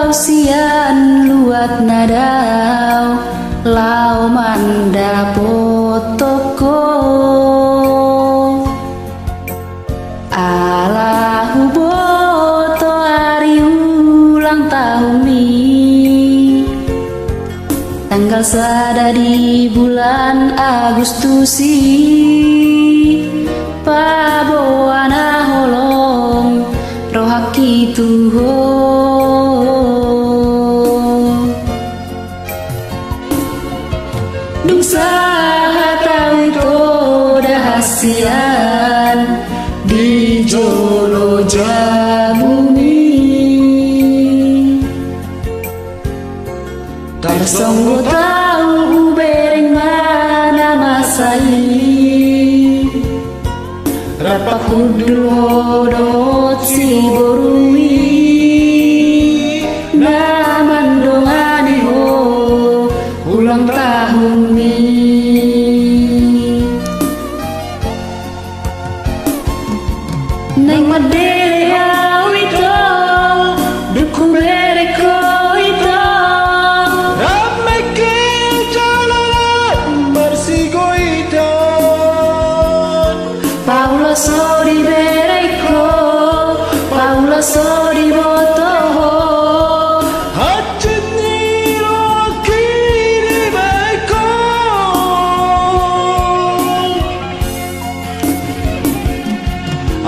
sian luat nadau lau manda potoko alahu boto hari ulang tahun ni tanggal sada di bulan Agustusi paboana holong rohaki tuho dung saha tahu koda hasian di jolo jamumi tarsonggo tahu bereng mana masai rapa kudul hodot si borui naman dongani ho ulang tahun ni neng madere awito dukung bereko ito ramai ke jalanan bersigo ito Paula sori bereko Paula sori boto hajat niro kiri baiko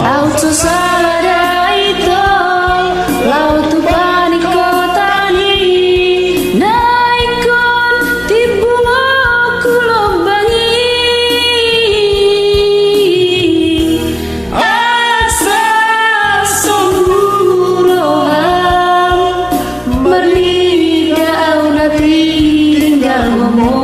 auto sada ito lautu paniko tani naikon tibungo kulobangi asa sumurohan merliga au nati tinggal ngomong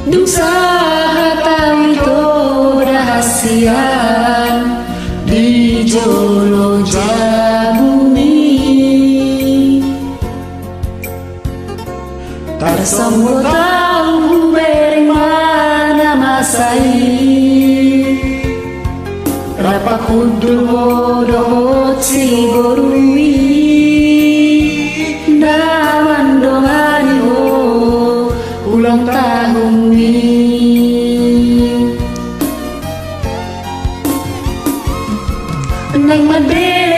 dung saha tahu itu rahasian di jolo jamumi tarsonggo tahu bereng mana masai rapa kudul hodot si borui naman dongani ho ulang tahun ni neng madere